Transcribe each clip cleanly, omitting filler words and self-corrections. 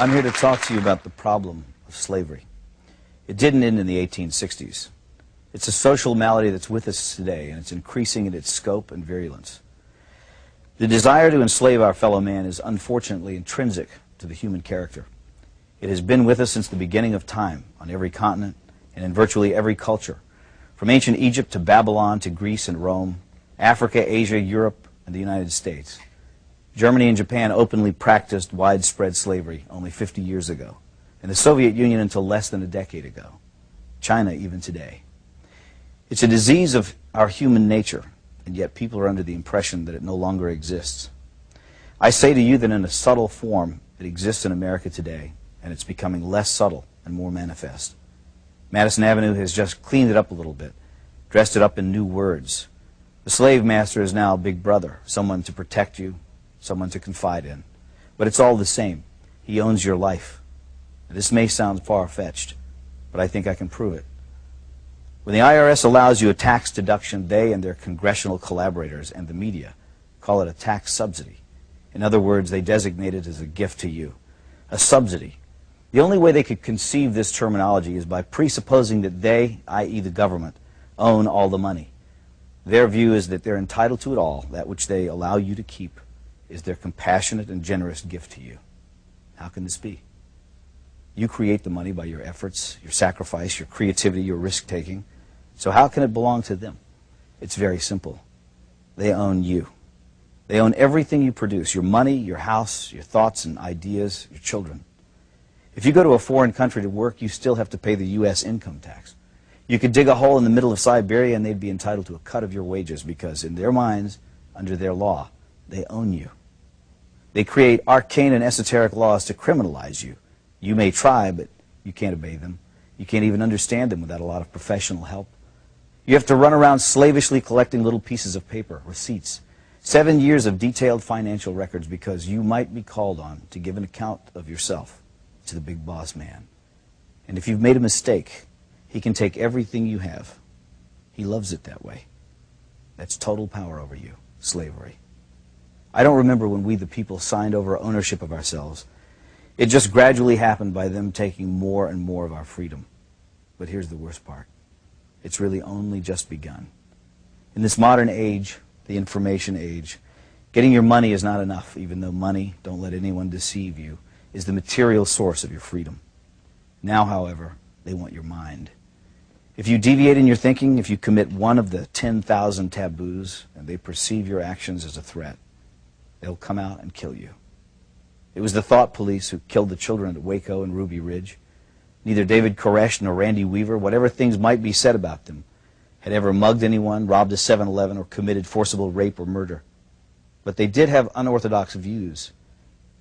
I'm here to talk to you about the problem of slavery. It didn't end in the 1860s. It's a social malady that's with us today, and it's increasing in its scope and virulence. The desire to enslave our fellow man is unfortunately intrinsic to the human character. It has been with us since the beginning of time, on every continent and in virtually every culture, from ancient Egypt to Babylon to Greece and Rome, Africa, Asia, Europe, and the United States. Germany and Japan openly practiced widespread slavery only 50 years ago, and the Soviet Union until less than a decade ago. China even today. It's a disease of our human nature, and yet people are under the impression that it no longer exists. I say to you that in a subtle form it exists in America today, and it's becoming less subtle and more manifest. Madison Avenue has just cleaned it up a little bit, dressed it up in new words. The slave master is now Big Brother, someone to protect you, someone to confide in. But it's all the same. He owns your life. This may sound far-fetched, but I think I can prove it. When the IRS allows you a tax deduction, they and their congressional collaborators and the media call it a tax subsidy. In other words, they designate it as a gift to you, a subsidy. The only way they could conceive this terminology is by presupposing that they, i.e. the government, own all the money. Their view is that they're entitled to it all. That which they allow you to keep is their compassionate and generous gift to you. How can this be? You create the money by your efforts, your sacrifice, your creativity, your risk-taking. So how can it belong to them? It's very simple. They own you. They own everything you produce, your money, your house, your thoughts and ideas, your children. If you go to a foreign country to work, you still have to pay the U.S. income tax. You could dig a hole in the middle of Siberia and they'd be entitled to a cut of your wages because in their minds, under their law, they own you. They create arcane and esoteric laws to criminalize you. You may try, but you can't obey them. You can't even understand them without a lot of professional help. You have to run around slavishly collecting little pieces of paper, receipts, 7 years of detailed financial records because you might be called on to give an account of yourself to the big boss man. And if you've made a mistake, he can take everything you have. He loves it that way. That's total power over you, slavery. I don't remember when we, the people, signed over ownership of ourselves. It just gradually happened by them taking more and more of our freedom. But here's the worst part. It's really only just begun. In this modern age, the information age, getting your money is not enough, even though money, don't let anyone deceive you, is the material source of your freedom. Now, however, they want your mind. If you deviate in your thinking, if you commit one of the 10,000 taboos, and they perceive your actions as a threat, they'll come out and kill you. It was the thought police who killed the children at Waco and Ruby Ridge. Neither David Koresh nor Randy Weaver, whatever things might be said about them, had ever mugged anyone, robbed a 7-Eleven, or committed forcible rape or murder. But they did have unorthodox views,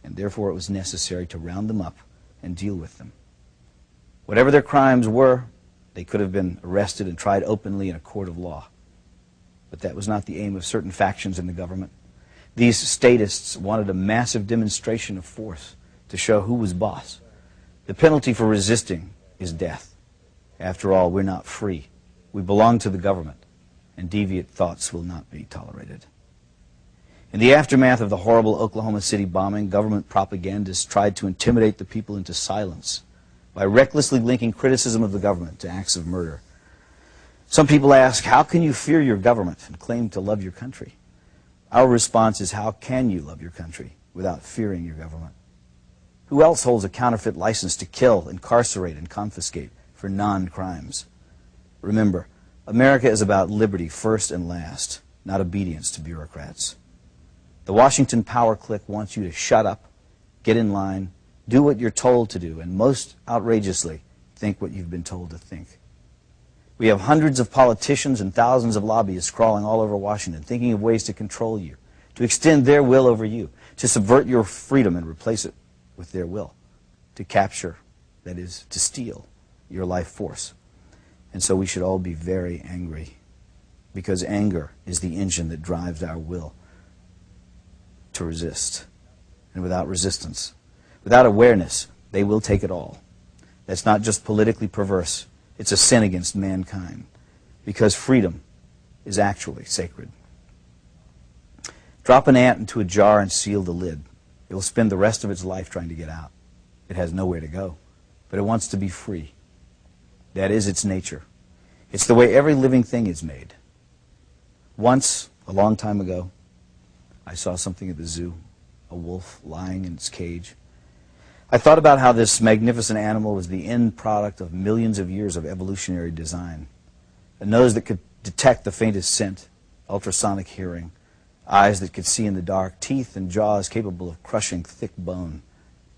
and therefore it was necessary to round them up and deal with them. Whatever their crimes were, they could have been arrested and tried openly in a court of law. But that was not the aim of certain factions in the government. These statists wanted a massive demonstration of force to show who was boss. The penalty for resisting is death. After all, we're not free. We belong to the government, and deviant thoughts will not be tolerated. In the aftermath of the horrible Oklahoma City bombing, government propagandists tried to intimidate the people into silence by recklessly linking criticism of the government to acts of murder. Some people ask, how can you fear your government and claim to love your country? Our response is, how can you love your country without fearing your government? Who else holds a counterfeit license to kill, incarcerate, and confiscate for non-crimes? Remember, America is about liberty first and last, not obedience to bureaucrats. The Washington power clique wants you to shut up, get in line, do what you're told to do, and most outrageously, think what you've been told to think. We have hundreds of politicians and thousands of lobbyists crawling all over Washington, thinking of ways to control you, to extend their will over you, to subvert your freedom and replace it with their will, to capture, that is, to steal your life force. And so we should all be very angry, because anger is the engine that drives our will to resist. And without resistance, without awareness, they will take it all. That's not just politically perverse. It's a sin against mankind, because freedom is actually sacred. Drop an ant into a jar and seal the lid. It will spend the rest of its life trying to get out. It has nowhere to go, but it wants to be free. That is its nature. It's the way every living thing is made. Once, a long time ago, I saw something at the zoo, a wolf lying in its cage. I thought about how this magnificent animal was the end product of millions of years of evolutionary design. A nose that could detect the faintest scent, ultrasonic hearing, eyes that could see in the dark, teeth and jaws capable of crushing thick bone,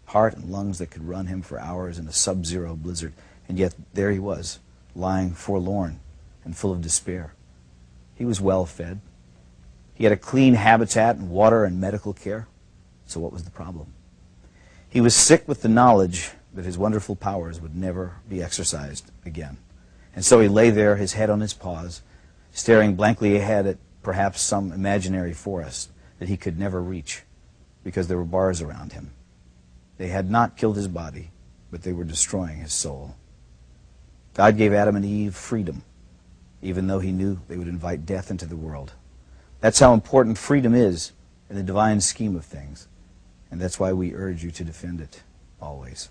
heart and lungs that could run him for hours in a sub-zero blizzard. And yet there he was, lying forlorn and full of despair. He was well fed. He had a clean habitat and water and medical care. So what was the problem? He was sick with the knowledge that his wonderful powers would never be exercised again. And so he lay there, his head on his paws, staring blankly ahead at perhaps some imaginary forest that he could never reach because there were bars around him. They had not killed his body, but they were destroying his soul. God gave Adam and Eve freedom, even though he knew they would invite death into the world. That's how important freedom is in the divine scheme of things, and that's why we urge you to defend it always.